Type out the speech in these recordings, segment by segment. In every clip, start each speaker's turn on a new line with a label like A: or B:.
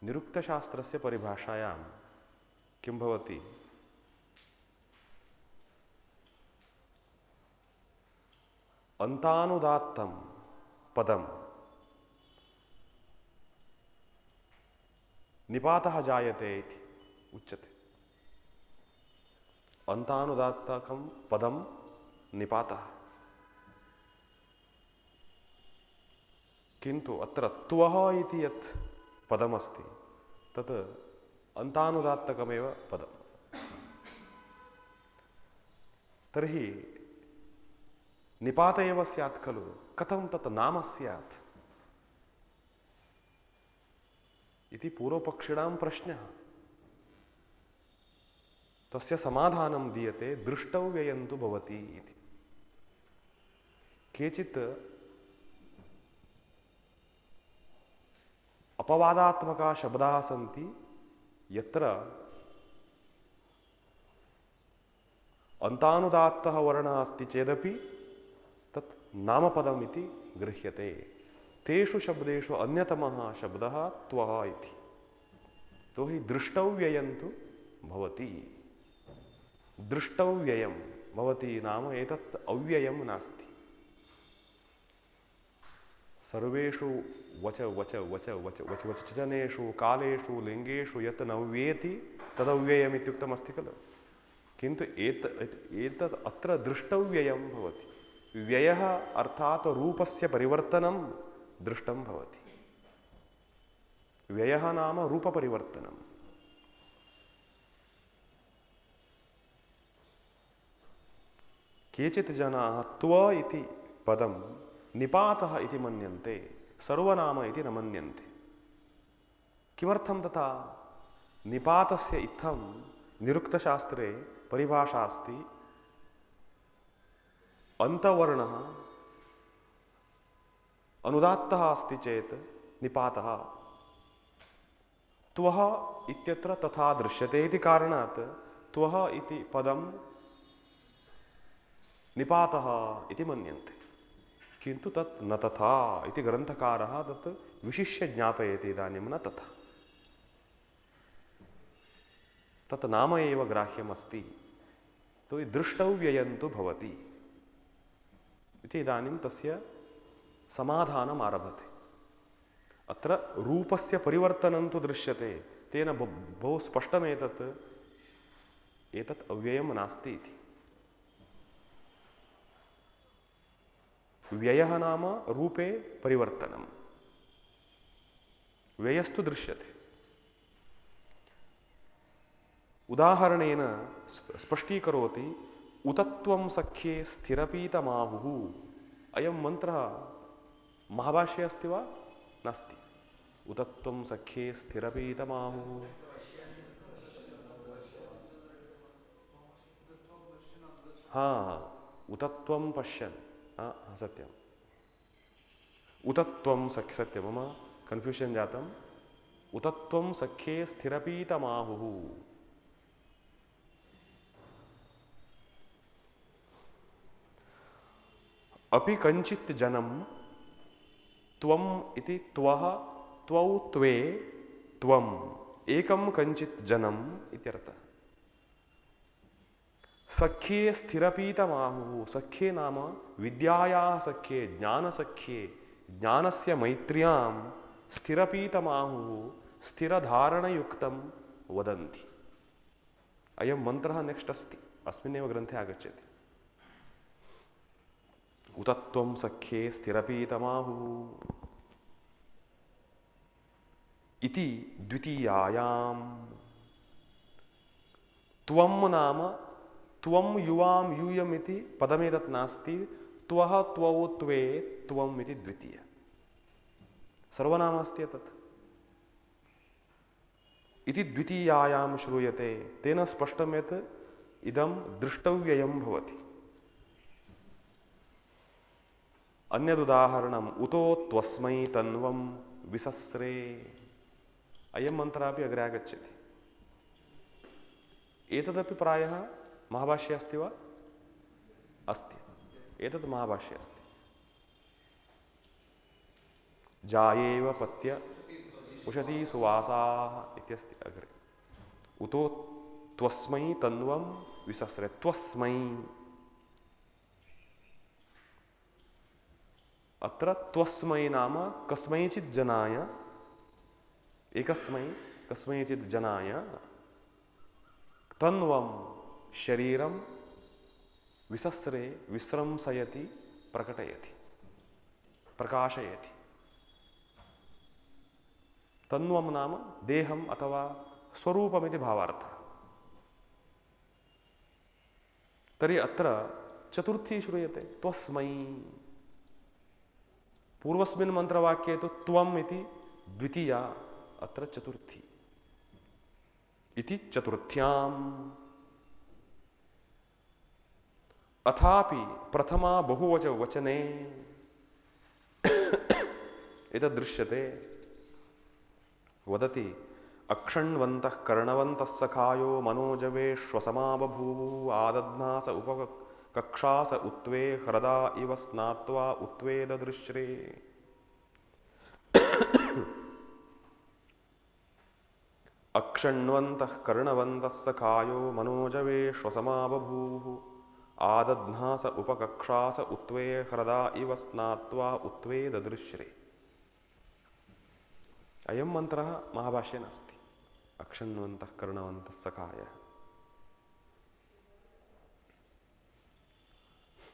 A: निरुक्तशास्त्रस्य परिभाषायां किं भवति? अन्तानुदात्तं पदं निपातः जायते इति उच्यते। अन्तानुदात्तकं पदं निपातः। किन्तु अत्र त्वः इति यत् पदमस्ति तत् अन्तानुदात्तकमेव पदम्। तर्हि निपात एव स्यात् खलु, कथं तत् नाम स्यात् इति पूर्वपक्षिणां प्रश्नः। तस्य समाधानं दीयते दृष्टव्ययं तु भवति इति। केचित् अपवादात्मका शब्दाः सन्ति यत्र अन्तानुदात्तः वर्णः अस्ति चेदपि तत् नामपदम् इति गृह्यते। तेषु शब्देषु अन्यतमः शब्दः त्वः इति। तो हि दृष्टव्ययं तु भवति। दृष्टव्ययं भवति नाम एतत् अव्ययं नास्ति। सर्वेषु वच वच वच वच वच वचनेषु कालेषु लिंगेषु यत् न व्येति तदव्ययम् इत्युक्तमस्ति खलु। किन्तु एतत् अत्र दृष्टव्ययं भवति। व्ययः अर्थात् रूपस्य परिवर्तनं दृष्टं भवति। व्ययः नाम रूपपरिवर्तनं। केचित् जनाः त्व इति पदं निपातः इति मन्यन्ते, सर्वनाम इति न मन्यन्ते। किमर्थं तथा? निपातस्य इत्थं निरुक्तशास्त्रे परिभाषा अस्ति, अन्तवर्णः अनुदात्तः अस्ति चेत् निपातः। त्वः इत्यत्र तथा दृश्यते इति कारणात् त्वः इति पदं निपातः इति मन्यन्ते। किन्तु तत् न तथा इति ग्रन्थकारः तत् विशिष्य ज्ञापयति। इदानीं न तथा, तत् नाम एव ग्राह्यमस्ति। तो दृष्टव्ययं तु भवति इति इदानीं तस्य समाधानम् आरभते। अत्र रूपस्य परिवर्तनं तु दृश्यते, तेन बहु स्पष्टमेतत् एतत् अव्ययं नास्ति इति। व्ययः नाम रूपे परिवर्तनं, व्ययस्तु दृश्यते। उदाहरणेन स्पष्टीकरोति उतत्वं सख्ये स्थिरपीतमाहुः। अयं मन्त्रः महाभाष्ये अस्ति वा? नास्ति। उतत्वं सख्ये स्थिरपीतमाहुः। उतत्वं पश्यन्, सत्यम्। उतत्वं सत्यं, मम कन्फ्यूषन् जातम्। उतत्वं सख्ये स्थिरपीतमाहुः। अपि कञ्चित् जनं त्वम् इति त्वः त्वौ त्वे त्वम् एकं कञ्चित् जनम् इत्यर्थः। सख्ये स्थिरपीतमाहुः। सख्ये नाम विद्यायाः सख्ये, ज्ञानसख्ये, ज्ञानस्य मैत्र्यां स्थिरपीतमाहुः, स्थिरधारणयुक्तं वदन्ति। अयं मन्त्रः नेक्स्ट् अस्ति, अस्मिन्नेव ग्रन्थे आगच्छति। उतत्वं सख्ये स्थिरपीतमाहुः इति द्वितीयायां। त्वं नाम त्वं युवां यूयम् इति पदमेतत् नास्ति। त्वः त्वौ त्वे त्वम् इति द्वितीय सर्वनाम अस्ति एतत्। इति द्वितीयायां श्रूयते। तेन स्पष्टं यत् इदं दृष्टव्ययं भवति। अन्यदुदाहरणम् उतो त्वस्मै तन्वं विसस्रे। अयं मन्त्रः अग्रे आगच्छति। एतदपि प्रायः महाभाष्ये अस्ति वा? अस्ति। एतत् महाभाष्ये अस्ति। जायेव पत्य उषति सुवासाः इत्यस्ति अग्रे। उतो त्वस्मै तन्वं विसस्रे, त्वस्मै। अत्र त्वस्मै नाम कस्मैचित् जनाय, एकस्मै कस्मैचित् जनाय तन्वं शरीरं विसस्रे विस्रंसयति प्रकटयति प्रकाशयति। तन्वं नाम देहम् अथवा स्वरूपमिति भावार्थः। तर्हि अत्र चतुर्थी श्रूयते त्वस्मै। पूर्वस्मिन् मन्त्रवाक्ये तु त्वम् इति द्वितीया, अत्र चतुर्थी इति चतुर्थ्याम्। अथापि प्रथमा बहुवचने एतद् दृश्यते। वदति अक्षण्वन्तः कर्णवन्तः सखायो मनोजवे श्वसमा बभूवुः आदध्नास उपकक्षास उत्वे ह्रदा इव स्नात्वा उत्वे ददृश्रे। अक्षण्वन्तः कर्णवन्तः सखायो मनोजवे श्वसमा बभूवुः आदध्नास उपकक्षास उत्वे ह्रदा इव स्नात्वा उत्वे ददृश्रे। अयं मन्त्रः महाभाष्ये नास्ति। अक्षण्वन्तः कर्णवन्तः सखायः।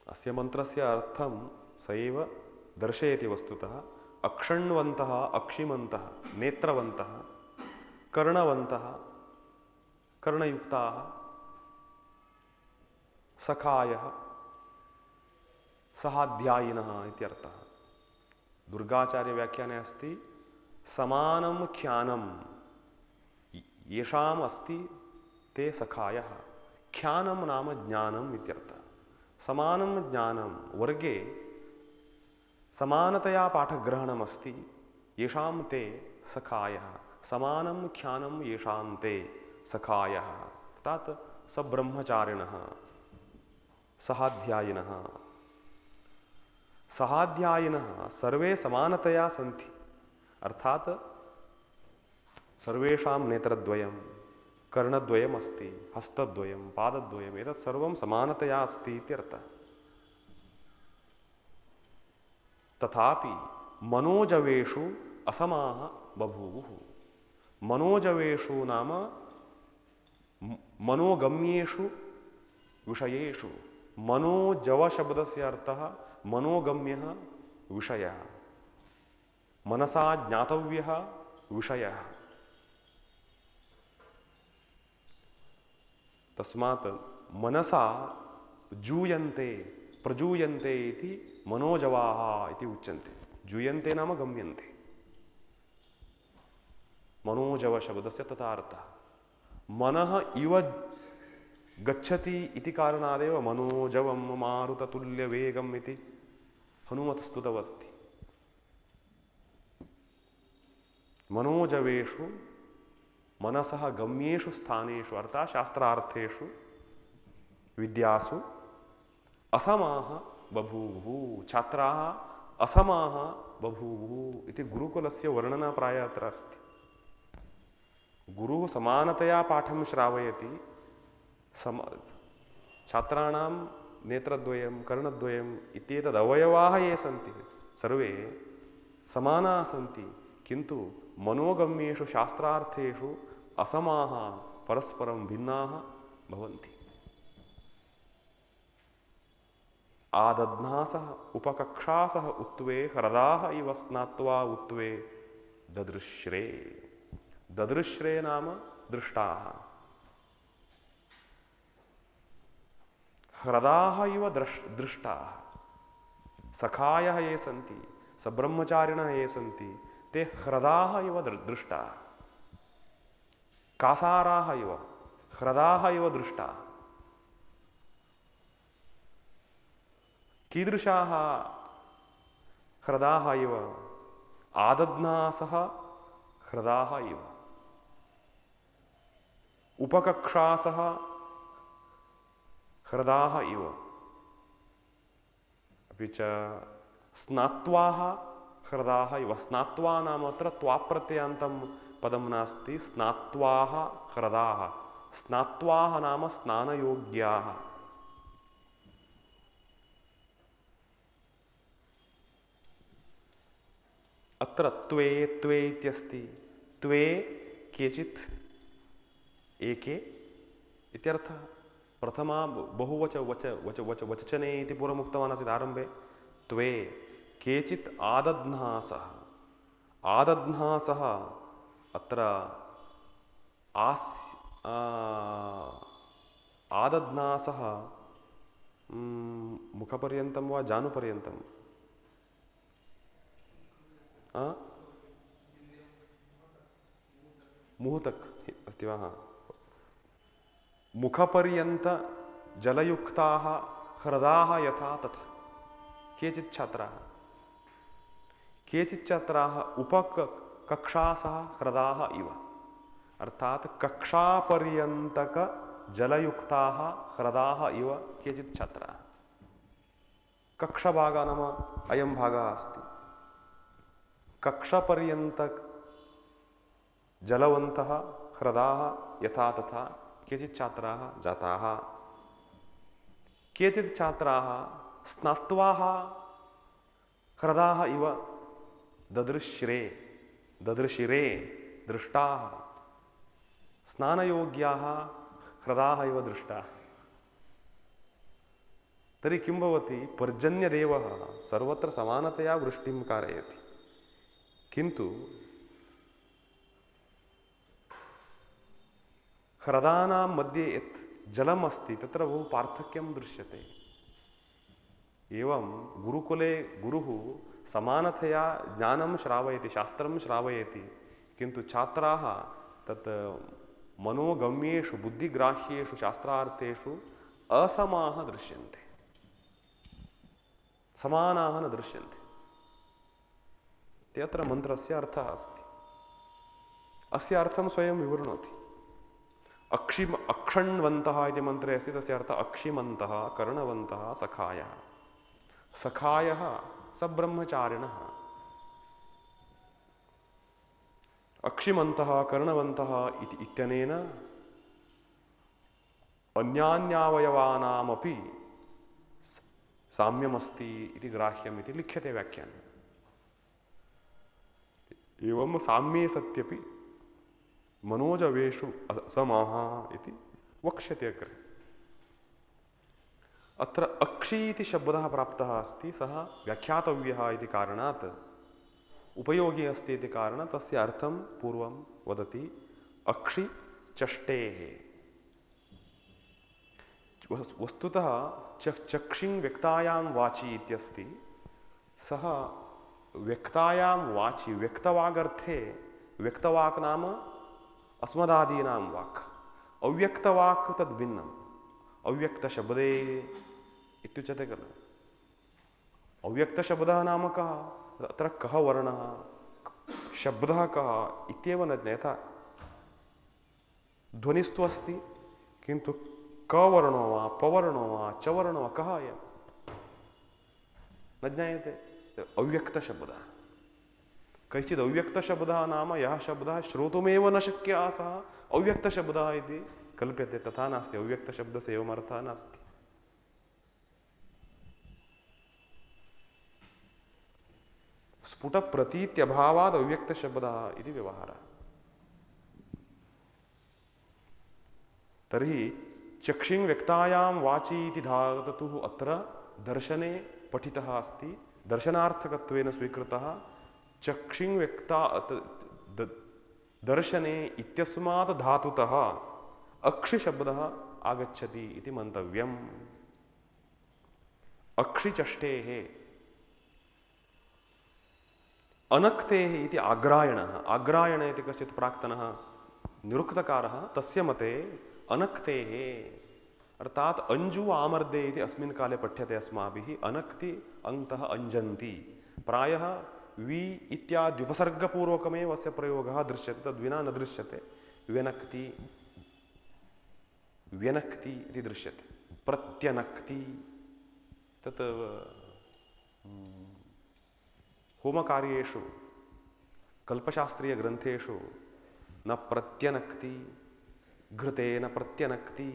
A: अस्य मन्त्रस्य अर्थं स एव दर्शयति वस्तुतः। अक्षण्वन्तः अक्षिमन्तः नेत्रवन्तः, कर्णवन्तः कर्णयुक्ताः, सखायः सहाध्यायिनः इत्यर्थः। दुर्गाचार्य व्याख्याने अस्ति समानं ख्यानं येषाम् अस्ति ते सखायः। ख्यानं नाम ज्ञानम् इत्यर्थः। समानं ज्ञानं वर्गे समानतया पाठग्रहणमस्ति येषां ते सखायः। समानं ख्यानं येषां ते सखायः, अर्थात् सब्रह्मचारिणः सहाध्यायिनः। सहाध्यायिनः सर्वे समानतया सन्ति, अर्थात् सर्वेषां नेत्रद्वयं कर्णद्वयम् अस्ति, हस्तद्वयं पादद्वयम्, एतत् सर्वं समानतया अस्ति इत्यर्थः। तथापि मनोजवेषु असमाः बभूवुः। मनोजवेषु नाम मनोगम्येषु विषयेषु। मनोजव शब्दस्य अर्थः मनोगम्यः विषयः, मनसा ज्ञातव्यः विषयः। तस्मात् मनसा जूयन्ते प्रजूयन्ते इति मनोजवाः इति उच्यन्ते। जूयन्ते नाम गम्यन्ते। मनोजव शब्दस्य तथा अर्थः। मनः इव गच्छति इति कारणादेव मनोजवं मारुततुल्यवेगम् इति हनुमत्स्तुतमस्ति। मनोजवेषु मनसः गम्येषु स्थानेषु अर्थात् शास्त्रार्थेषु विद्यासु असमाः बभूवुः। छात्राः असमाः बभूवुः इति गुरुकुलस्य वर्णना प्रायः अत्र अस्ति। गुरुः समानतया पाठं श्रावयति। छात्राणां नेत्रद्वयं कर्णद्वयम् इत्येतद् अवयवाः ये सन्ति सर्वे समानाः सन्ति, किन्तु मनोगम्येषु शास्त्रार्थेषु असमाः परस्परं भिन्नाः भवन्ति। आदध्नासः उपकक्षासः उत्वे ह्रदाः इव स्नात्वा उत्वे ददृश्रे। ददृश्रे नाम दृष्टाः। ह्रदाः इव दृष्टाः। सखायः ये सन्ति, सब्रह्मचारिणः ये सन्ति, ते ह्रदाः इव दृष्टाः। कासाराः इव ह्रदाः इव दृष्टाः। कीदृशाः ह्रदाः इव? आदध्नासः ह्रदाः इव, उपकक्षासः ह्रदाः इव, अपि च स्नात्वाः ह्रदाः इव। स्नात्वा नाम अत्र त्वाप्रत्ययान्तं पदं नास्ति, स्नात्वाः ह्रदाः। स्नात्वाः नाम स्नानयोग्याः। अत्र त्वे त्वे इत्यस्ति। त्वे केचित् एके इत्यर्थः। प्रथमा बहुवच वच वच वच वचने इति पूर्वमुक्तवान् आसीत् आरम्भे। त्वे केचित् आदध्नासः। आदध्नासः अत्र आदध्नासः मुखपर्यन्तं वा जानुपर्यन्तं? मुहूतक अस्ति वा? मुखपर्यन्त जलयुक्ताः ह्रदाः यथा तथा। केचित् छात्राः उपकक्षासः ह्रदाः इव। अर्थात कक्षापर्यन्तक जलयुक्ताः ह्रदाः इव केचित् छात्राः। कक्षाभागः नाम अयं भागः अस्ति। कक्षापर्यन्तक जलवन्तः ह्रदाः यथा तथा केचित् छात्राः जाताः। केचित् छात्राः स्नात्वाः ह्रदाः इव ददृश्रे दृष्टाः। स्नानयोग्याः ह्रदाः इव दृष्टाः। तर्हि किं भवति? पर्जन्यदेवः सर्वत्र समानतया वृष्टिं कारयति, किन्तु ह्रदानां मध्ये यत् जलम् अस्ति तत्र बहु पार्थक्यं दृश्यते। एवं गुरुकुले गुरुः समानतया ज्ञानं श्रावयति, शास्त्रं श्रावयति, किन्तु छात्राः तत् मनोगम्येषु बुद्धिग्राह्येषु शास्त्रार्थेषु असमाः दृश्यन्ते, समानाः न दृश्यन्ते। अत्र मन्त्रस्य अर्थः अस्ति। अस्य अर्थं स्वयं विवृणोति। अक्षण्वन्तः इति मन्त्रे अस्ति, तस्य अर्थः अक्षिमन्तः कर्णवन्तः सखायः। सखायः सब्रह्मचारिणः। अक्षिमन्तः कर्णवन्तः इत्यनेन अन्यान्यावयवानामपि साम्यमस्ति इति ग्राह्यम् इति लिख्यते व्याख्याने। एवं साम्ये सत्यपि मनोजवेषु असमाः इति वक्ष्यते अग्रे। अत्र अक्षि इति शब्दः प्राप्तः अस्ति, सः व्याख्यातव्यः इति कारणात्, उपयोगी अस्ति इति कारणात् तस्य अर्थं पूर्वं वदति। अक्षि चष्टेः। वस्तुतः चक्षिं व्यक्तायां वाचि इत्यस्ति। सः व्यक्तायां वाचि, व्यक्तवागर्थे, व्यक्तवाक् नाम अस्मदादीनां वाक्, अव्यक्तवाक् तद् भिन्नम्। अव्यक्तशब्दे इत्युच्यते खलु। अव्यक्तशब्दः नाम कः? अत्र कः वर्णः, शब्दः कः इत्येव न ज्ञायते। ध्वनिस्तु अस्ति, किन्तु क वर्णो वा पवर्णो वा चवर्णो वा कः अयं न ज्ञायते। अव्यक्तशब्दः। कश्चित् अव्यक्तशब्दः नाम यः शब्दः श्रोतुमेव न शक्यः सः अव्यक्तशब्दः इति कल्प्यते। तथा नास्ति। अव्यक्तशब्दस्य एवम् अर्थः नास्ति। स्फुटप्रतीत्यभावात् अव्यक्तशब्दः इति व्यवहारः। तर्हि चक्षिं व्यक्तायां वाचि इति धातुः अत्र दर्शने पठितः अस्ति, दर्शनार्थकत्वेन स्वीकृतः। चक्षिं व्यक्ता दर्शने इत्यस्मात् धातुतः अक्षिशब्दः आगच्छति इति मन्तव्यम्। अक्षिचष्टेः। अनक्तेः इति आग्रायणः। आग्रायण इति कश्चित् प्राक्तनः निरुक्तकारः, तस्य मते अनक्तेः अर्थात् अंजु आमर्दे इति अस्मिन् काले पठ्यते अस्माभिः। अनक्ति अन्तः अंजन्ति। प्रायः वि इत्याद्युपसर्गपूर्वकमेव अस्य प्रयोगः दृश्यते, तद्विना न दृश्यते। व्यनक्ति व्यनक्ति इति दृश्यते। प्रत्यनक्ति तत् होमकार्येषु कल्पशास्त्रीयग्रन्थेषु न प्रत्यनक्ति, घृतेन प्रत्यनक्ति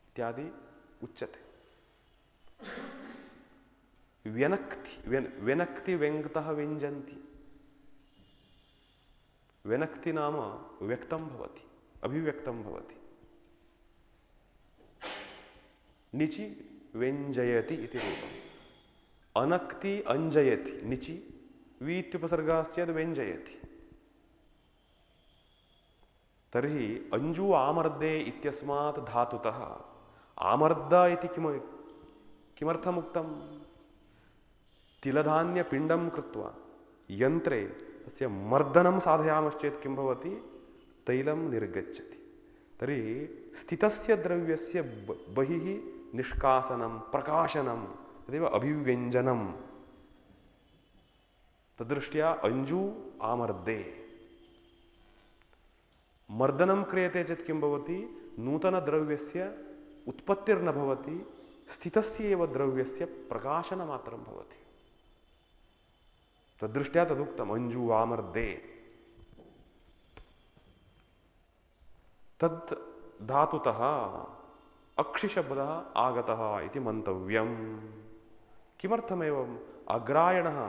A: इत्यादि उच्यते। व्यनक्ति व्यङ्क्तः व्यञ्जन्ति। व्यनक्ति नाम व्यक्तं भवति, अभिव्यक्तं भवति। निचि व्यञ्जयति इति रूपम्। अनक्ति अंजयति, निचि वि इत्युपसर्गश्चेत् व्यञ्जयति। तर्हि अंजु आमर्दे इत्यस्मात् धातुतः आमर्द इति किमर्थम् उक्तम्? तिलधान्यपिण्डं कृत्वा यन्त्रे तस्य मर्दनं साधयामश्चेत् किं भवति? तैलं निर्गच्छति। तर्हि स्थितस्य द्रव्यस्य बहिः निष्कासनं, प्रकाशनं तदेव अभिव्यञ्जनं। तद्दृष्ट्या अंजु आमर्दे। मर्दनं क्रियते चेत् किं भवति? नूतनद्रव्यस्य उत्पत्तिर्न भवति, स्थितस्य एव द्रव्यस्य प्रकाशनमात्रं भवति। तद्दृष्ट्या तदुक्तम् अंजु आमर्दे। तद् धातुतः अक्षिशब्दः आगतः इति मन्तव्यम्। किमर्थमेवम्? अग्रायणः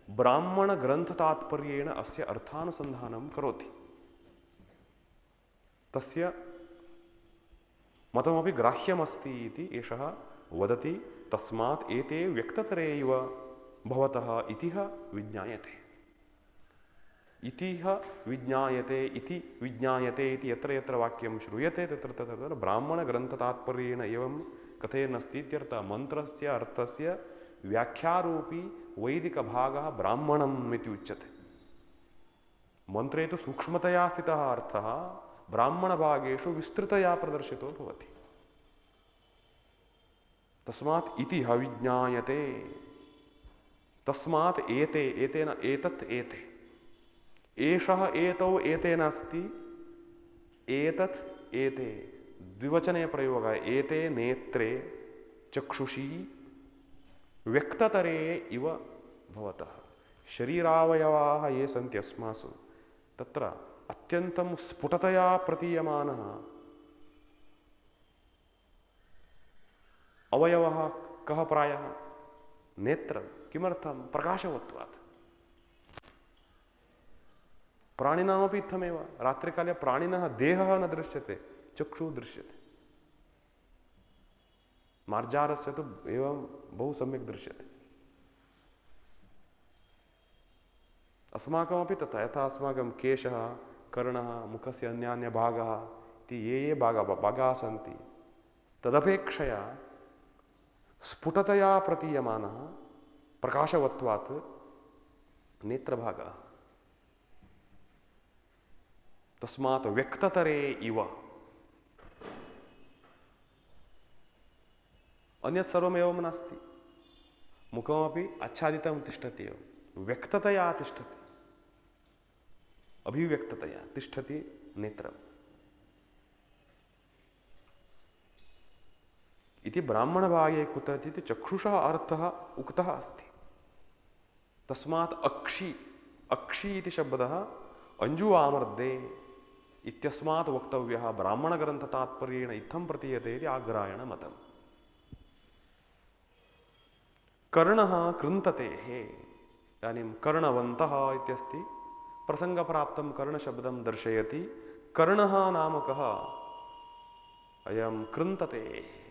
A: ब्राह्मणग्रन्थतात्पर्येण अस्य अर्थानुसन्धानं करोति। तस्य मतमपि ग्राह्यमस्ति इति एषः वदति। तस्मात् एते व्यक्ततरे इव भवतः इतिह विज्ञायते। इतिह विज्ञायते इति विज्ञायते इति यत्र यत्र वाक्यं श्रूयते तत्र तत्र ब्राह्मणग्रन्थतात्पर्येण एवं कथयन्नस्ति इत्यर्थः। मन्त्रस्य अर्थस्य व्याख्यारूपी वैदिकभागः ब्राह्मणम् इति उच्यते। मन्त्रे तु सूक्ष्मतया स्थितः अर्थः ब्राह्मणभागेषु विस्तृतया प्रदर्शितो भवति। तस्मात् इतिह विज्ञायते। तस्मात् एते, एतेन एतत् एते, एषः एतौ एते नास्ति, एतत् एते द्विवचने प्रयोगः। एते नेत्रे चक्षुषी व्यक्ततरे इव भवतः। शरीरावयवाः ये सन्ति अस्मासु तत्र अत्यन्तं स्फुटतया प्रतीयमानः अवयवः कः? प्रायः नेत्रं। किमर्थं? प्रकाशवत्वात्। प्राणिनामपि इत्थमेव। रात्रिकाले प्राणिनः देहः न दृश्यते, चक्षुः दृश्यते। मार्जारस्य तु एवं बहु सम्यक् दृश्यते। अस्माकमपि तथा। यथा अस्माकं केशः, कर्णः, मुखस्य अन्यान्यभागाः इति ये भागाः सन्ति तदपेक्षया स्फुटतया प्रतीयमानः प्रकाशवत्वात् नेत्रभागः। तस्मात् व्यक्ततरे इव। अन्यत् सर्वमेवं नास्ति। मुखमपि आच्छादितं तिष्ठति एव, व्यक्ततया तिष्ठति, अभिव्यक्ततया तिष्ठति नेत्रम् इति। ब्राह्मणभागे कुत्रचित् चक्षुषः अर्थः उक्तः अस्ति। तस्मात् अक्षि, अक्षि इति शब्दः अंजु आमर्दे इत्यस्मात् वक्तव्यः ब्राह्मणग्रन्थतात्पर्येण इत्थं प्रतीयते इति आग्रायणमतम्। कर्णः कृन्ततेः, इदानीं कर्णवन्तः इत्यस्ति, प्रसङ्गप्राप्तं कर्णशब्दं दर्शयति। कर्णः नाम कः? अयं कृन्ततेः।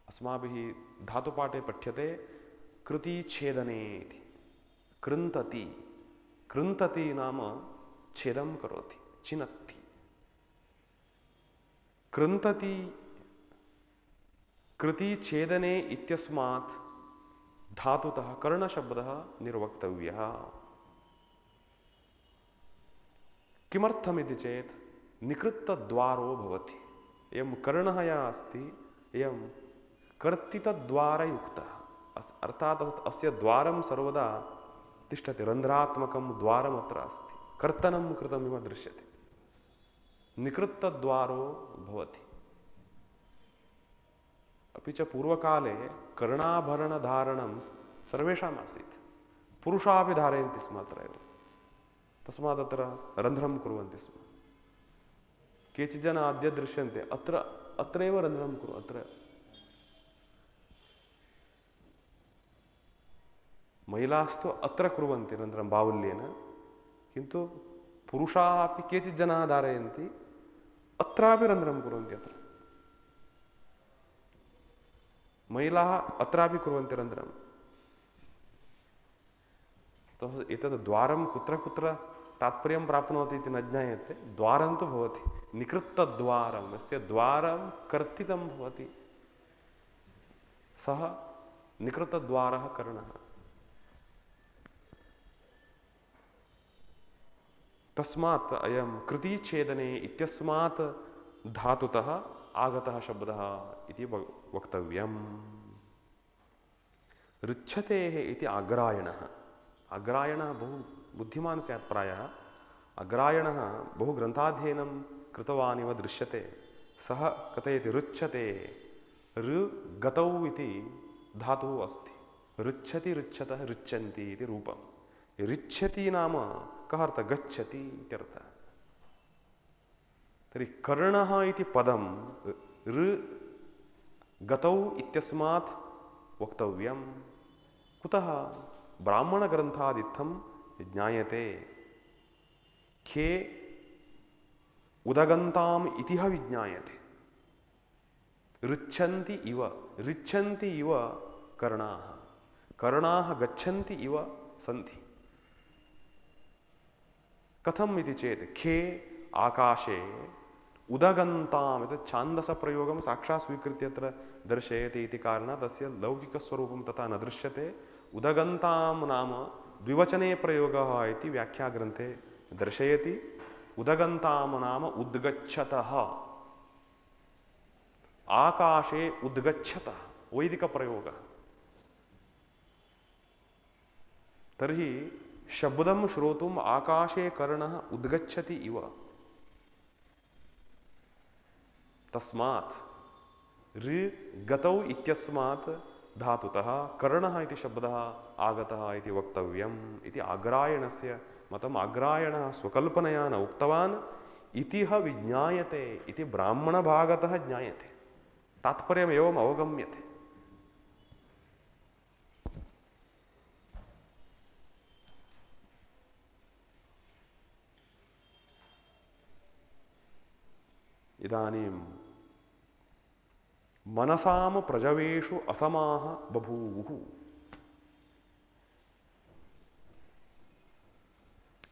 A: अस्माभिः धातुपाठे पठ्यते कृतिछेदने इति। कृन्तति, कृन्तति नाम छेदं करोति, छिनत्ति। कृन्तति कृतिछेदने इत्यस्मात् धातुतः कर्णशब्दः निर्वक्तव्यः। किमर्थमिति चेत् निकृत्तद्वारो भवति। एवं कर्णः यः अस्ति एवं कर्तितद्वारयुक्तः, अर्थात् अस्य द्वारं सर्वदा तिष्ठति। रन्ध्रात्मकं द्वारम् अत्र अस्ति, कर्तनं कृतमिव दृश्यते। निकृत्तद्वारो भवति। अपि च पूर्वकाले कर्णाभरणधारणं सर्वेषाम् आसीत्। पुरुषाः धारयन्ति स्म अत्र एव, तस्मात् अत्र रन्ध्रं कुर्वन्ति स्म। केचित् जनाः अद्य दृश्यन्ते, अत्रैव रन्ध्रं अत्र महिलास्तु अत्र कुर्वन्ति रन्ध्रं बाहुल्येन, किन्तु पुरुषाः अपि केचित् जनाः धारयन्ति, अत्रापि रन्ध्रं कुर्वन्ति। अत्र महिलाः अत्रापि कुर्वन्ति रन्ध्रम्। एतद् द्वारं कुत्र कुत्र तात्पर्यं प्राप्नोति इति न ज्ञायते। द्वारं तु भवति, निकृत्तद्वारं, यस्य द्वारं कर्तितं भवति सः निकृतद्वारः कर्णः। तस्मात् अयं कृतिछेदने इत्यस्मात् धातुतः आगतः शब्दः इति वक्तव्यम्। ऋच्छतेः इति अग्रायणः। अग्रायणः बहु बुद्धिमान् स्यात् प्रायः। अग्रायणः बहु ग्रन्थाध्ययनं कृतवान् इव दृश्यते। सः कथयति ऋच्छते, ऋ गतौ इति धातुः अस्ति। ऋच्छति, ऋच्छतः, ऋच्छन्ति इति रूपं। ऋच्छति नाम कः अर्थः? गच्छति इत्यर्थः। तर्हि कर्णः इति पदं ऋ गतौ इत्यस्मात् वक्तव्यं। कुतः? ब्राह्मणग्रन्थादित्थं ज्ञायते। खे उदगन्ताम् इति विज्ञायते। ऋच्छन्ति इव, ऋच्छन्ति इव कर्णाः, कर्णाः गच्छन्ति इव सन्ति। कथम् इति चेत् खे आकाशे, उदगन्ताम् एतत् छान्दसप्रयोगं साक्षात् स्वीकृत्य अत्र दर्शयति इति कारणात् तस्य लौकिकस्वरूपं तथा न दृश्यते। उदगन्तां नाम द्विवचने प्रयोगः इति व्याख्याग्रन्थे दर्शयति। उदगन्तां नाम उद्गच्छतः, आकाशे उद्गच्छतः, वैदिकप्रयोगः। तर्हि शब्दं श्रोतुम् आकाशे कर्णः उद्गच्छति इव। तस्मात् ऋ गतौ इत्यस्मात् धातुतः कर्णः इति शब्दः आगतः इति वक्तव्यम् इति अग्रायणस्य मतम्। अग्रायणः स्वकल्पनया न उक्तवान्, इतिह विज्ञायते इति ब्राह्मणभागतः ज्ञायते। तात्पर्यम् एवम् अवगम्यते। इदानीं मनसाम प्रजवेषु असमाः बभूवुः।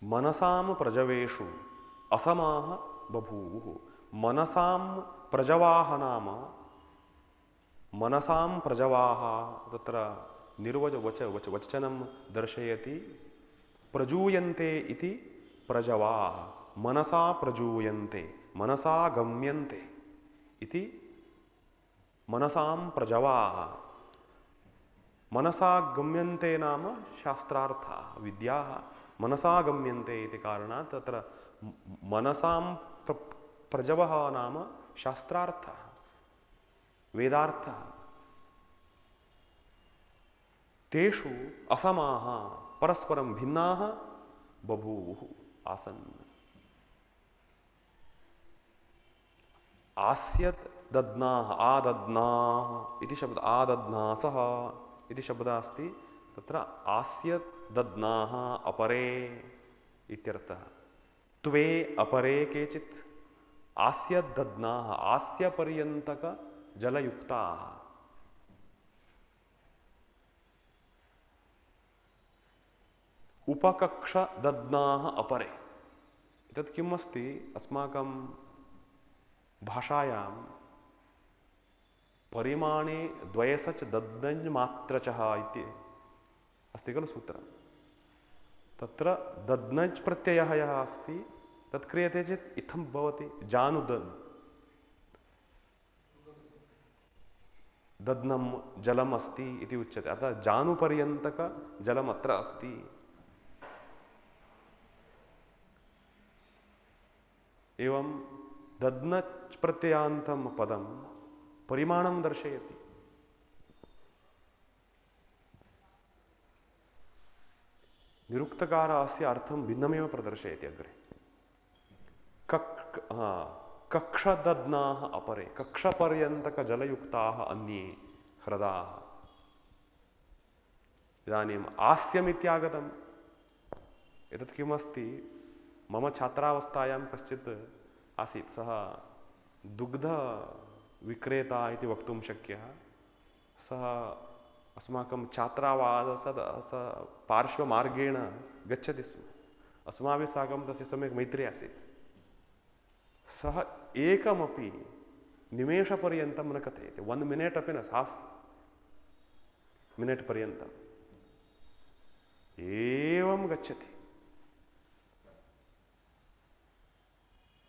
A: मनसाम प्रजवेषु असमाः बभूवुः। मनसां प्रजवाः नाम, मनसां प्रजवाः तत्र वचनं दर्शयति। प्रजूयन्ते इति प्रजवाः, मनसा प्रजूयन्ते, मनसा गम्यन्ते इति मनसां प्रजवाः। मनसा गम्यन्ते नाम शास्त्रार्थाः, विद्याः मनसा गम्यन्ते इति कारणात् तत्र मनसां प्रजवः नाम शास्त्रार्थः, वेदार्थः। तेषु असमाः परस्परं भिन्नाः बभूवुः आसन्। आस्यत् दद्नाः, आदद्नाः इति शब्दः, आदद्नासः इति शब्दः अस्ति। तत्र आस्यत् दद्नाः अपरे इत्यर्थः। त्वे अपरे केचित्, आस्यत् दद्नाः आस्यपर्यन्तक जलयुक्ताः। उपकक्ष दद्नाः अपरे। एतत् किम् अस्ति? अस्माकं भाषायां परिमाणे द्वयसच दद्नञ् मात्रचः इति अस्ति खलु सूत्रं। तत्र दद्नञ् प्रत्ययः यः अस्ति तत् क्रियते चेत् इत्थं भवति, जानुदन्, दद्नं जलम् अस्ति इति उच्यते। अर्थात् जानुपर्यन्तक जलम् अत्र अस्ति। एवं दद्नच् प्रत्ययान्तं पदं परिमाणं दर्शयति। निरुक्तकारः अस्य अर्थं भिन्नमेव प्रदर्शयति अग्रे। कक्षदध्नाः अपरे, कक्षपर्यन्तकजलयुक्ताः अन्ये ह्रदाः। इदानीम् आस्यमित्यागतम्। एतत् किमस्ति, मम छात्रावस्थायां कश्चित् आसीत्, सः दुग्धविक्रेता इति वक्तुं शक्यः। सः अस्माकं छात्रावासस्य पार्श्वमार्गेण गच्छति स्म। अस्माभिः साकं तस्य सम्यक् मैत्री आसीत्। सः एकमपि निमेषपर्यन्तं न कथयति, 1 मिनिट् अपि न, हाफ् मिनिट् पर्यन्तम् एवं गच्छति।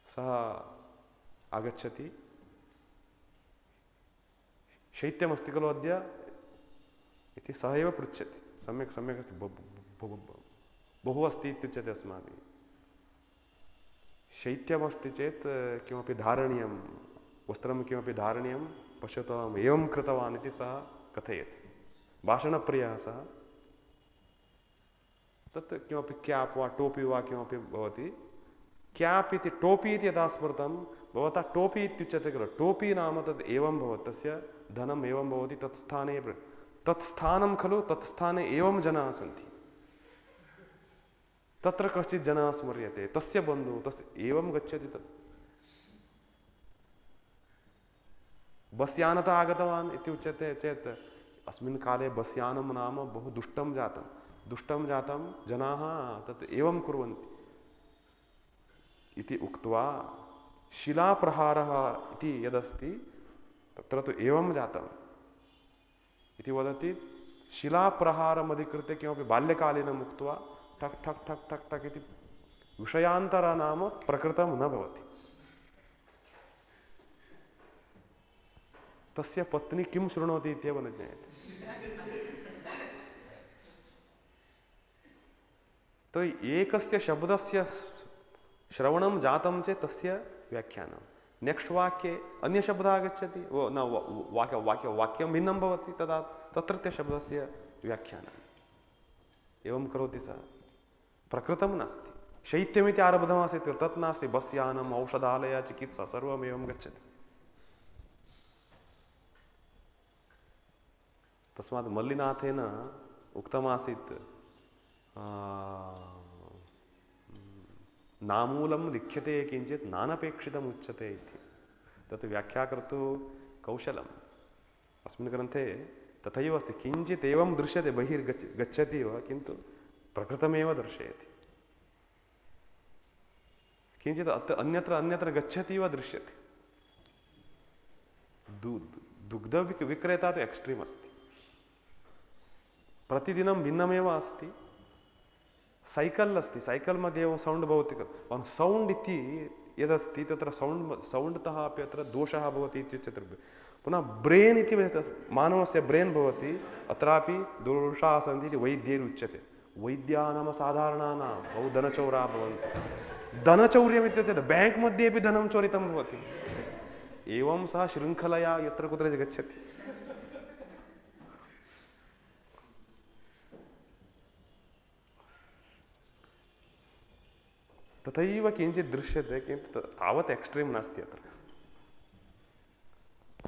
A: सः आगच्छति, शैत्यमस्ति खलु अद्य इति सः एव पृच्छति। सम्यक् सम्यक् अस्ति, बहु अस्ति इत्युच्यते अस्माभिः। शैत्यमस्ति चेत् किमपि धारणीयं, वस्त्रं किमपि धारणीयं, पश्यतु अहम् एवं कृतवान् इति सः कथयति। भाषणप्रियः सः। तत् किमपि क्याप् वा टोपी वा किमपि भवति। क्याप् इति टोपी इति यदा स्मृतं, भवता टोपी इत्युच्यते खलु, टोपी नाम तद् एवं भवति, तस्य धनम् एवं भवति, तत् स्थाने तत् स्थानं खलु, तत् स्थाने एवं जनाः सन्ति। तत्र कश्चित् जनः स्मर्यते, तस्य बन्धुः, तस्य एवं गच्छति। तत् बस् यानतः आगतवान् इति उच्यते चेत्, अस्मिन् काले बस् यानं नाम बहु दुष्टं जातं, जनाः तत् एवं कुर्वन्ति इति उक्त्वा, शिलाप्रहारः इति यदस्ति तत्र तु एवं जातम् इति वदति। शिलाप्रहारमधिकृत्य किमपि बाल्यकालीनम् उक्त्वा ठक् ठक् ठक् ठक् ठक् इति विषयान्तर नाम प्रकृतं न भवति। तस्य पत्नी किं शृणोति इत्येव न ज्ञायते। तो एकस्य शब्दस्य श्रवणं जातं चेत् तस्य व्याख्यानं, नेक्स्ट् वाक्ये अन्यशब्दः आगच्छति, वाक्यं भिन्नं भवति, तदा तत्रत्य शब्दस्य व्याख्यानम् एवं करोति सः। प्रकृतं नास्ति। शैत्यमिति आरब्धमासीत्, तत् नास्ति। बस् यानम्, औषधालय, चिकित्सा सर्वम् एवं गच्छति। तस्मात् मल्लिनाथेन उक्तमासीत्, नामूलं लिख्यते किञ्चित् नानपेक्षितम् उच्यते इति। तत् व्याख्याकर्तुः कौशलम्। अस्मिन् ग्रन्थे तथैव अस्ति, किञ्चित् एवं दृश्यते, बहिर्गच्छति वा, किन्तु प्रकृतमेव दर्शयति। किञ्चित् अन्यत्र गच्छति वा दृश्यते। दुग्धविक्रेता तु एक्स्ट्रीम् अस्ति, प्रतिदिनं भिन्नमेव अस्ति। सैकल् अस्ति, सैकल् मध्ये एवं सौण्ड् भवति खलु, सौण्ड् इति यदस्ति तत्र सौण्ड्तः अपि अत्र दोषः भवति इत्युच्यते। पुनः ब्रेन् इति मानवस्य ब्रेन् भवति, अत्रापि दोषाः सन्ति इति वैद्यैरुच्यते। वैद्याः नाम साधारणानां बहु धनचौराः भवन्ति। धनचौर्यम् इत्युच्यते, बेङ्क् मध्ये अपि धनं चोरितं भवति। एवं सः शृङ्खलया यत्र कुत्र गच्छति। तथैव किञ्चित् दृश्यते, किन्तु तावत् एक्स्ट्रीम् नास्ति अत्र।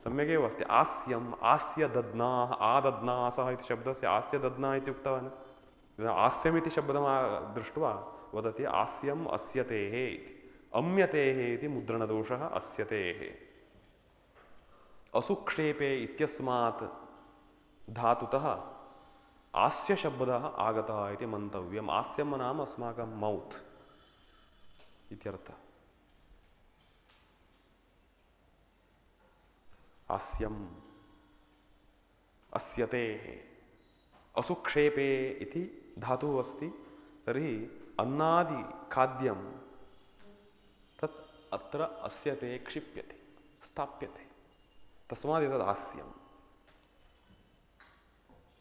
A: सम्यगेव अस्ति। आस्यम्, आस्य दध्नाः, आदध्नाः सः इति शब्दस्य आस्य दध्ना इति उक्तवान्। आस्यम् इति शब्दं दृष्ट्वा वदति आस्यम् अस्यतेः इति। अम्यतेः इति मुद्रणदोषः, अस्यतेः। असुक्षेपे इत्यस्मात् धातुतः आस्य शब्दः आगतः इति मन्तव्यम्। आस्यं नाम अस्माकं मौत् इत्यर्थः। आस्यम्, अस्यतेः, असुक्षेपे इति धातुः अस्ति। तर्हि अन्नादि खाद्यं तत् अत्र अस्यते, क्षिप्यते, स्थाप्यते। तस्मात् एतत् आस्यम्।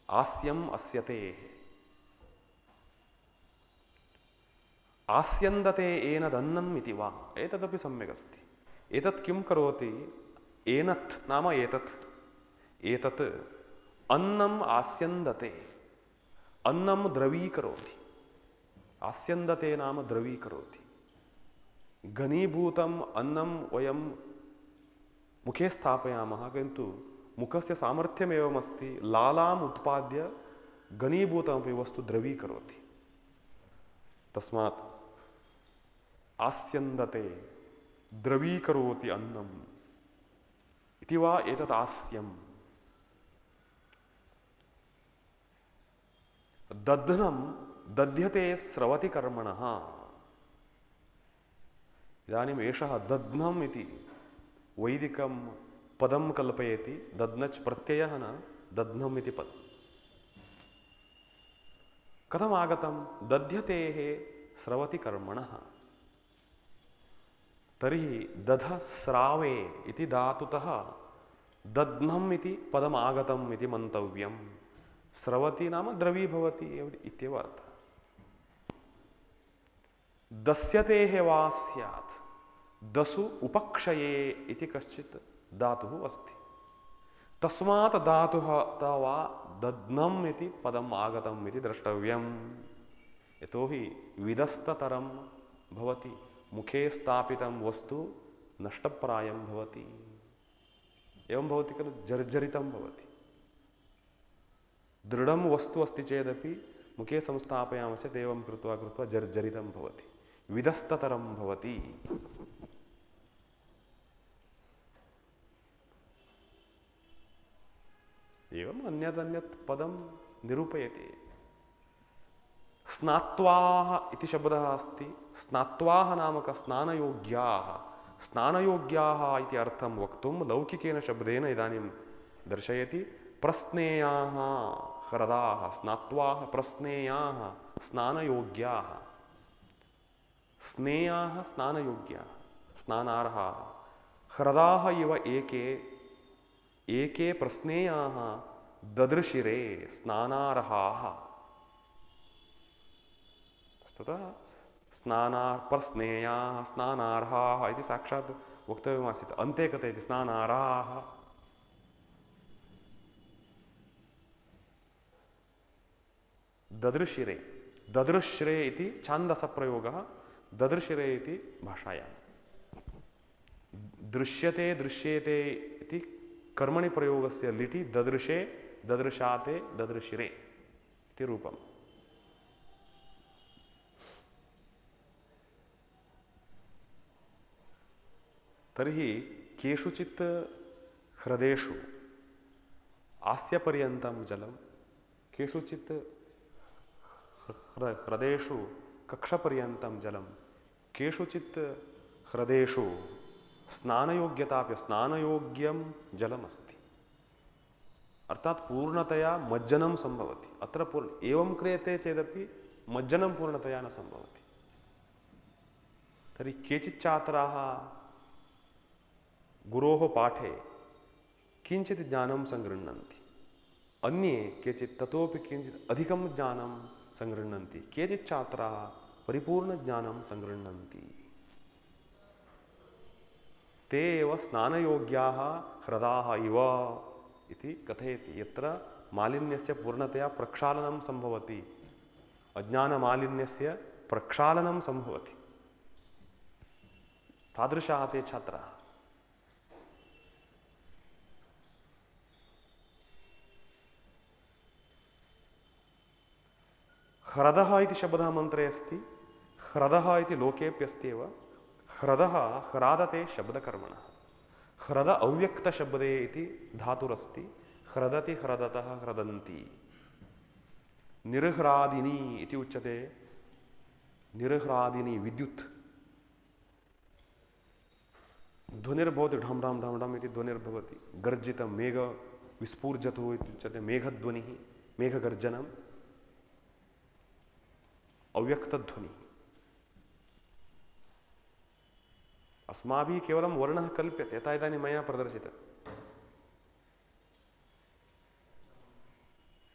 A: आस्यम् अस्यतेः। आस्यन्दते एनदन्नम् इति वा, एतदपि सम्यक् अस्ति। एतत् किं करोति? एनत् नाम एतत्, एतत् अन्नम् आस्यन्दते, अन्नं द्रवीकरोति। आस्यन्दते नाम द्रवीकरोति। घनीभूतम् अन्नं वयं मुखे स्थापयामः, किन्तु मुखस्य सामर्थ्यमेवमस्ति, लालाम् उत्पाद्य घनीभूतमपि वस्तु द्रवीकरोति। तस्मात् आस्यन्दते द्रवीकरोति अन्नम् इति वा एतत् आस्यम्। दध्नं दध्यते स्रवति कर्मणः। इदानीम् एषः दध्नम् इति वैदिकं पदं कल्पयति। दध्नच् प्रत्ययः न, दध्नम् इति पदम् कथम् आगतं? दध्यतेः स्रवति कर्मणः। तर्हि दधस्रावे इति धातुतः दध्नम् इति पदम् आगतम् इति मन्तव्यम्। स्रवति नाम द्रवीभवति इत्येव अर्थः। दस्यतेः वा स्यात्, दसु उपक्षये इति कश्चित् धातुः अस्ति। तस्मात् धातुः वा दध्नम् इति पदम् आगतम् इति द्रष्टव्यम्। यतोहि विदस्ततरं भवति, मुखे स्थापितं वस्तु नष्टप्रायं भवति। एवं भवति खलु, जर्जरितं भवति। दृढं वस्तु अस्ति चेदपि मुखे संस्थापयामश्चेत् एवं कृत्वा कृत्वा जर्जरितं भवति, विदस्ततरं भवति। एवम् अन्यत् पदं निरूपयति। स्नात्वाः इति शब्दः अस्ति। स्नात्वाः नामक स्नानयोग्याः। स्नानयोग्याः इति अर्थं वक्तुं लौकिकेन शब्देन इदानीं दर्शयति। प्रस्नेयाः ह्रदाः, स्नात्वाः प्रस्नेयाः स्नानयोग्याः। स्नेयाः स्नानयोग्याः, स्नानार्हाः। ह्रदाः इव एके प्रस्नेयाः ददृशिरे स्नानार्हाः। वस्तुतः प्रस्नेयाः स्नानार्हाः इति साक्षात् वक्तव्यमासीत्। अन्ते कथयति स्नानार्हाः। ददृशिरे, ददृश्रे इति छान्दसप्रयोगः, ददृशिरे इति भाषायां। दृश्यते दृश्येते इति कर्मणि प्रयोगस्य लिटि ददृशे ददृशाते ददृशिरे इति रूपम्। तर्हि केषुचित् ह्रदेषु आस्यपर्यन्तं जलं, केषुचित् ह्रदेषु कक्षपर्यन्तं जलं, केषुचित् ह्रदेषु स्नानयोग्यतापि स्नानयोग्यं जलमस्ति। अर्थात् पूर्णतया मज्जनं सम्भवति। अत्र एवं क्रियते चेदपि मज्जनं पूर्णतया न सम्भवति। तर्हि केचित् छात्राः गुरोः पाठे किञ्चित् ज्ञानं सङ्गृह्णन्ति, अन्ये केचित् ततोपि किञ्चित् अधिकं ज्ञानं सङ्गृह्णन्ति, केचित् छात्राः परिपूर्णज्ञानं सङ्गृह्णन्ति। ते एव स्नानयोग्याः ह्रदाः इव इति कथयति। यत्र मालिन्यस्य पूर्णतया प्रक्षालनं सम्भवति, अज्ञानमालिन्यस्य प्रक्षालनं सम्भवति, तादृशाः ते छात्राः। ह्रदः इति शब्दः मन्त्रे अस्ति। ह्रदः इति लोकेऽप्यस्त्येव। ह्रदः ह्रादते शब्दकर्मणः। ह्रद अव्यक्तशब्दे इति धातुरस्ति। ह्रदति ह्रदतः ह्रदन्ति। निर्ह्रादिनी इति उच्यते। निर्ह्रादिनी विद्युत् ध्वनिर्भवति। ढं ढं ढं ढम् इति ध्वनिर्भवति। गर्जितं मेघ विस्फूर्जतु इति उच्यते। मेघध्वनिः, मेघगर्जनम्, अव्यक्तध्वनिः। अस्माभिः केवलं वर्णः कल्प्यते, यथा इदानीं मया प्रदर्शितः।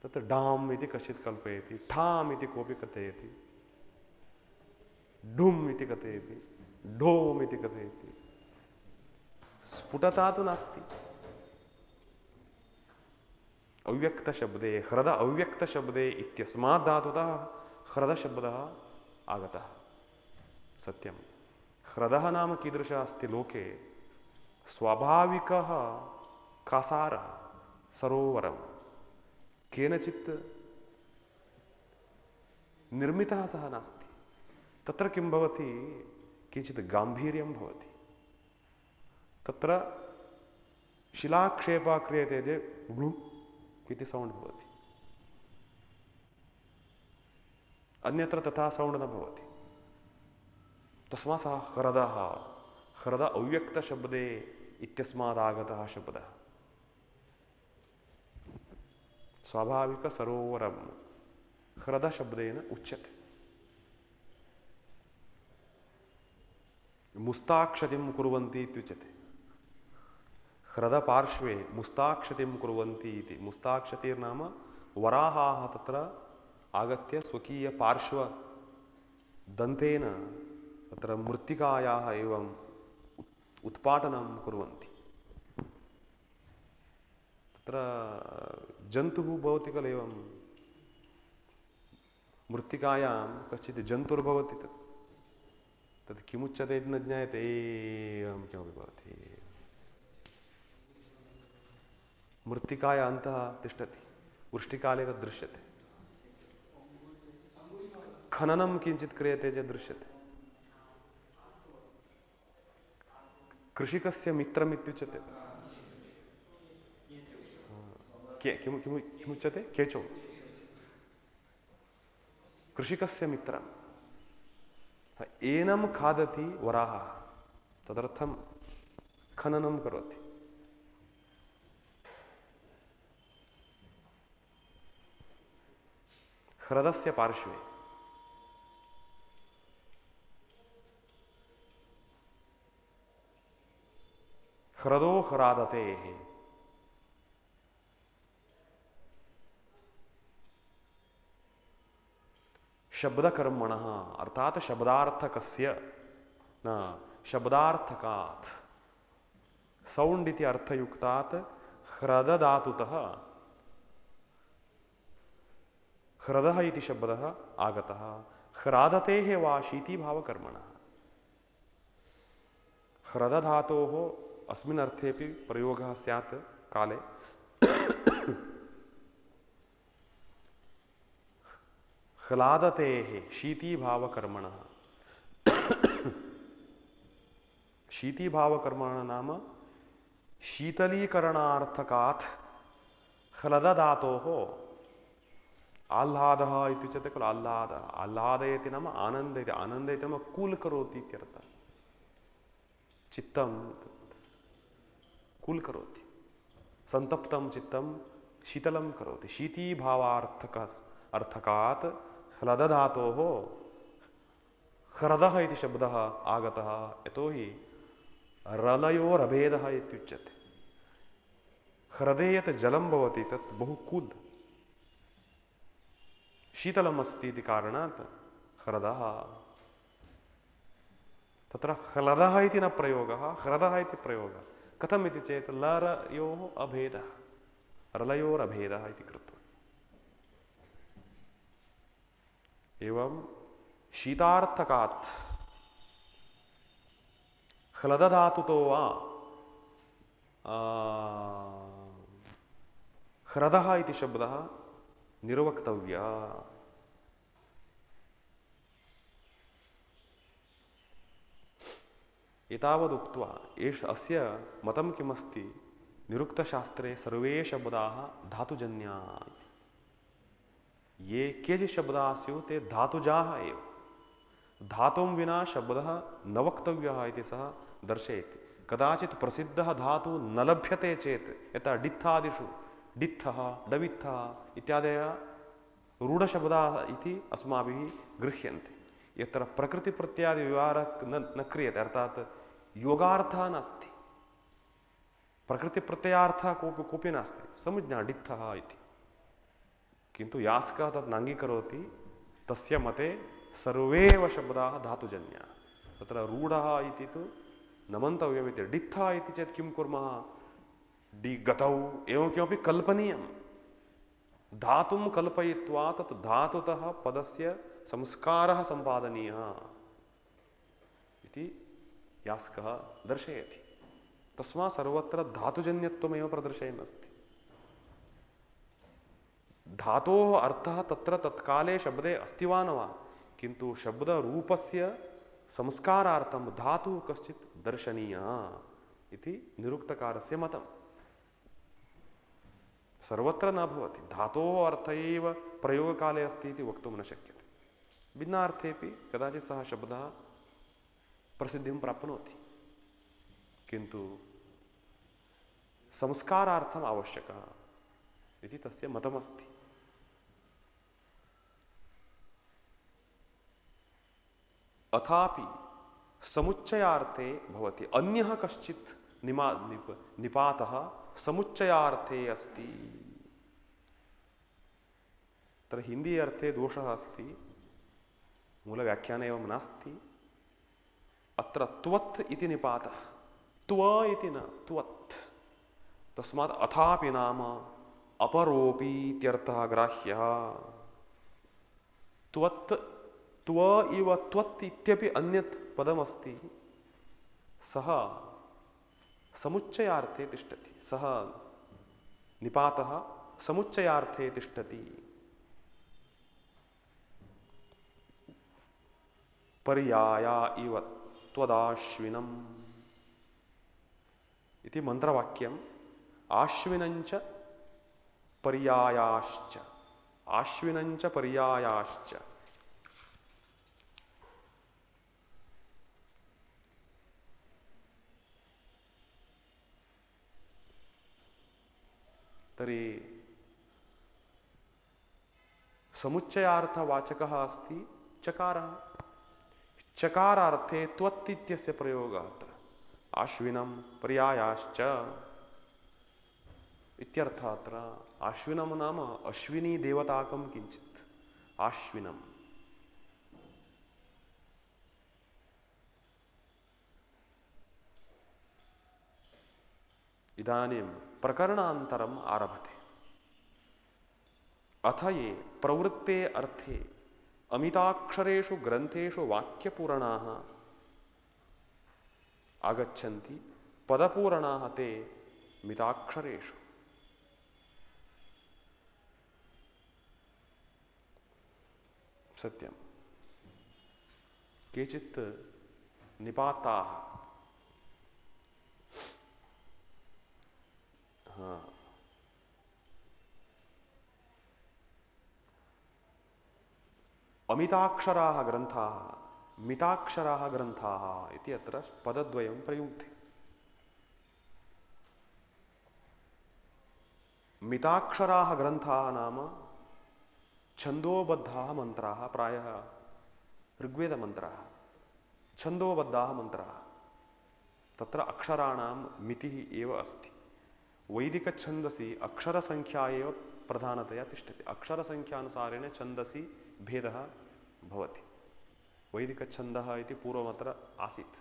A: तत्र डाम् इति कश्चित् कल्पयति, ठाम् इति कोऽपि कथयति, ढुम् इति कथयति, ढोम् इति कथयति। स्फुटता तु नास्ति। अव्यक्तशब्दे, ह्रद अव्यक्तशब्दे इत्यस्मात् धातुतः ह्रदशब्दः आगतः सत्यं ह्रदः नाम कीदृशः अस्ति लोके स्वाभाविकः कासारः सरोवरं केनचित् निर्मितः सः नास्ति तत्र किं भवति किञ्चित् गाम्भीर्यं भवति तत्र शिलाक्षेपः क्रियते चेत् ग्लुक् इति सौण्ड् भवति अन्यत्र तथा सौण्ड् न भवति तस्मात् सः ह्रदः ह्रद अव्यक्तशब्दे इत्यस्मादागतः शब्दः स्वाभाविकसरोवरं ह्रदशब्देन उच्यते मुस्ताक्षतिं कुर्वन्ति इत्युच्यते ह्रदपार्श्वे मुस्ताक्षतिं कुर्वन्ति इति मुस्ताक्षतिर्नाम वराहाः तत्र आगत्य स्वकीयपार्श्वदन्तेन तत्र मृत्तिकायाः एवं उत्पाटनं कुर्वन्ति तत्र जन्तुः भवति खलु एवं मृत्तिकायां कश्चित् जन्तुर्भवति तत् किमुच्यते इति न ज्ञायते एवं किमपि भवति मृत्तिकाया अन्तः तिष्ठति वृष्टिकाले तद् दृश्यते खननं किञ्चित् क्रियते चेत् दृश्यते कृषिकस्य मित्रम् इत्युच्यते किमुच्यते केचो कृषिकस्य मित्रम् एनं खादति वराहः तदर्थं खननं करोति ह्रदस्य पार्श्वे ह्रदो ह्रादतेः शब्दकर्मणः अर्थात शब्दार्थकस्य न शब्दार्थकात् सौण्ड इति अर्थयुक्तात् ह्रदधातुतः ह्रदः इति शब्दः आगतः ह्रादतेः वा शीतिभावकर्मणः ह्रदधातोः अस्मिन् अर्थेपि प्रयोगः स्यात् काले ह्लादतेः शीतिभावकर्मणः शीतिभावकर्मणः नाम शीतलीकरणार्थकात् ह्लदधातोः आह्लादः इत्युच्यते खलु आह्लादः आह्लादयति नाम आनन्दयति आनन्दयति नाम कूल् करोति इत्यर्थः चित्तं कूल् करोति सन्तप्तं चित्तं शीतलं करोति शीतीभावार्थकात् ह्लदधातोः ह्रदः इति शब्दः आगतः यतोहि रलयोरभेदः इत्युच्यते ह्रदे यत् जलं भवति तत् बहु कूल् शीतलम् अस्ति इति कारणात् ह्रदः तत्र ह्लदः इति न प्रयोगः ह्रदः इति प्रयोगः कथम् इति चेत् लरयोः अभेदः रलयोरभेदः इति कृत्वा एवं शीतार्थकात् ह्लदधातुतो वा ह्रदः इति शब्दः निर्वक्तव्यः एतावदुक्त्वा अस्य मतं किमस्ति निरुक्तशास्त्रे सर्वे शब्दाः धातुजन्याः इति ये केचित् शब्दाः स्युः ते धातुजाः एव धातुं विना शब्दः न वक्तव्यः इति सः दर्शयति कदाचित् प्रसिद्धः धातुः न लभ्यते चेत् यथा डित्थादिषु डित्थः डवित्थः इत्यादयः रूढशब्दाः इति अस्माभिः गृह्यन्ते यत्र प्रकृतिप्रत्यादिव्यवहारः न क्रियते अर्थात् योगार्थः नास्ति प्रकृतिप्रत्ययार्थः कोऽपि नास्ति संज्ञा डित्थः इति किन्तु यास्कः तत् नाङ्गीकरोति तस्य मते सर्वे एव शब्दाः धातुजन्याः तत्र रूढः इति तु न मन्तव्यमिति डित्थः इति चेत् किं कुर्मः डि गतौ एवं किमपि कल्पनीयं धातुं कल्पयित्वा तत् धातुतः पदस्य संस्कारः सम्पादनीयः इति यास्कः दर्शयति। तस्मात् सर्वत्र धातुजन्यत्वमेव प्रदर्शयन् अस्ति। धातोः अर्थः तत्र तत्काले शब्दे अस्ति वा न वा, किन्तु शब्दरूपस्य संस्कारार्थं धातुः कश्चित् दर्शनीयः इति निरुक्तकारस्य मतम्। सर्वत्र न भवति। धातोः अर्थ एव प्रयोगकाले अस्ति इति वक्तुं न शक्यते। भिन्नार्थेपि कदाचित् सः शब्दः प्रसिद्धिं प्राप्नोति, किन्तु संस्कारार्थम् आवश्यकः इति तस्य मतमस्ति। अथापि समुच्चयार्थे भवति। अन्यः कश्चित् निपातः समुच्चयार्थे अस्ति। तत्र हिंदी अर्थे दोषः अस्ति, मूलव्याख्याने एवं नास्ति। अत्र त्वत् इति निपातः, त्व इति न त्वत्। तस्मात् अथापि नाम अपरोपि इत्यर्थः ग्राह्यः। त्वत् त्व इव त्वत् इत्यपि अन्यत् पदमस्ति, सः समुच्चयार्थे तिष्ठति। सः निपातः समुच्चयार्थे तिष्ठति। पर्याया इव त्वदाश्विनम् इति मंत्रवाक्यम्। आश्विनञ्च पर्यायाश्च, आश्विनञ्च पर्यायाश्च। तर्हि समुच्चयार्थवाचकः अस्ति चकारः। चकारार्थे त्वत् इत्यस्य प्रयोगः अत्र। आश्विनं पर्यायाश्च इत्यर्थः। अत्र आश्विनं नाम अश्विनी देवताकं किञ्चित्। आश्विनम् इदानीं प्रकरणान्तरम् आरभते। अथ ये प्रवृत्ते अर्थे अमिताक्षरेषु ग्रन्थेषु वाक्यपूरणाः आगच्छन्ति, पदपूरणाः ते मिताक्षरेषु। सत्यं केचित् निपाताः अमिताक्षराः ग्रन्थाः मिताक्षराः ग्रन्थाः इति अत्र पदद्वयं प्रयुङ्क्ते। मिताक्षराः ग्रन्थाः नाम छन्दोबद्धाः मन्त्राः, प्रायः ऋग्वेदमन्त्राः, छन्दोबद्धाः मन्त्राः। तत्र अक्षराणां मितिः एव अस्ति। वैदिकछन्दसि अक्षरसङ्ख्या एव प्रधानतया तिष्ठति। अक्षरसङ्ख्यानुसारेण छन्दसि भेदः भवति। वैदिकछन्दः इति पूर्वमत्र आसीत्।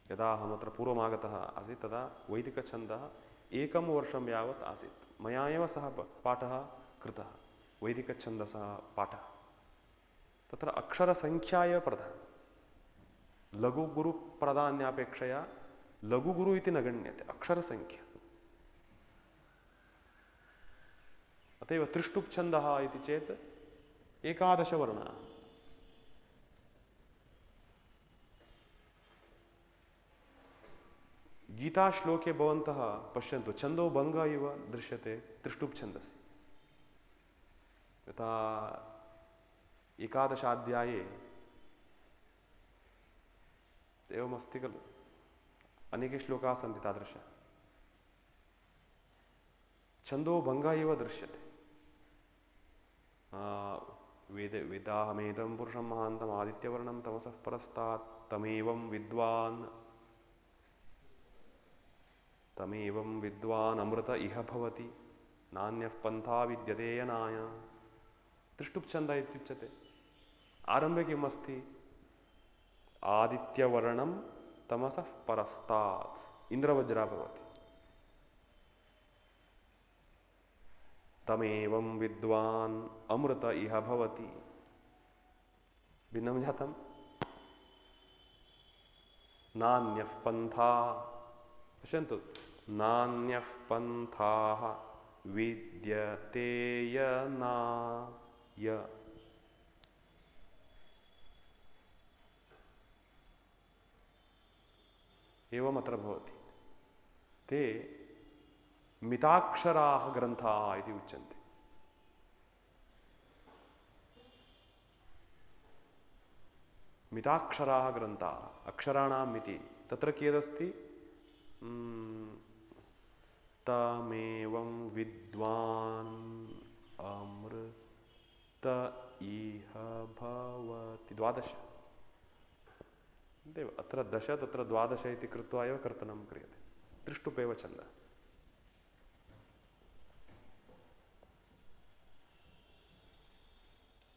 A: यदा अहमत्र पूर्वमागतः आसीत् तदा वैदिकछन्दः 1 वर्षं यावत् आसीत्। मया एव सः पाठः कृतः, वैदिकछन्दसः पाठः। तत्र अक्षरसङ्ख्या एव प्रधाना। लघुगुरुप्रधान्यापेक्षया लघुगुरु इति न गण्यते, अक्षरसङ्ख्या। अत एव त्रिष्टुप् छन्दः इति चेत् 11 वर्णाः। गीताश्लोके भवन्तः पश्यन्तु, छन्दोभङ्ग इव दृश्यते त्रिष्टुप् छन्दसि। यथा 11 एवमस्ति खलु, अनेके श्लोकाः सन्ति तादृश। छन्दोभङ्ग इव दृश्यते। वेदाहमेदं पुरुषं महान्तम् आदित्यवर्णं तमसः परस्तात् तमेवं विद्वान् अमृत इह भवति नान्यः पन्था विद्यते यनाय। त्रिष्टुप् छन्द इत्युच्यते। आरम्भे किम् अस्ति? आदित्यवर्णं तमसः परस्तात्, इन्द्रवज्रा भवति। तमेवं विद्वान् अमृत इह भवति। भिन्नं जातं। नान्यः पन्था, पश्यन्तु, नान्यः पन्थाः विद्यते यनाय। एवमत्र भवति। ते मिताक्षराः ग्रन्थाः इति उच्यन्ते। मिताक्षराः ग्रन्थाः, अक्षराणां मिति तत्र कियदस्ति? तमेवं विद्वान् अमृत इह भवति। 12 देव अत्र 10 तत्र 12 इति कृत्वा एव कर्तनं क्रियते। त्रिष्टुपेव छन्दः।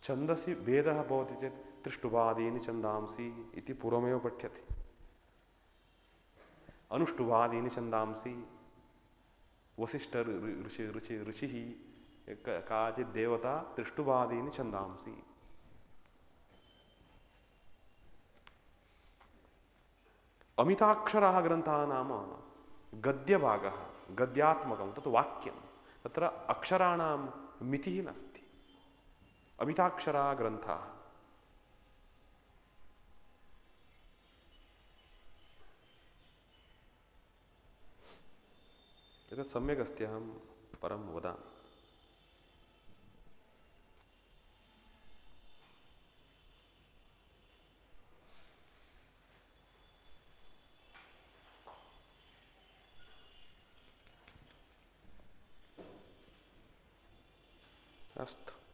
A: छन्दसि भेदः भवति चेत् त्रिष्टुभादीनि छन्दांसि इति पूर्वमेव पठ्यते। अनुष्टुभादीनि छन्दांसि, वसिष्ठ ऋषिः काचित् देवता त्रिष्टुभादीनि छन्दांसि। अमिताक्षरः ग्रन्थः नाम गद्यभागः, गद्यात्मकं, तत् वाक्यं। तत्र अक्षराणां मितिः नास्ति। अमिताक्षरः ग्रन्थः। एतत् सम्यक् अस्ति, अहं परं वदामि। अस्तु।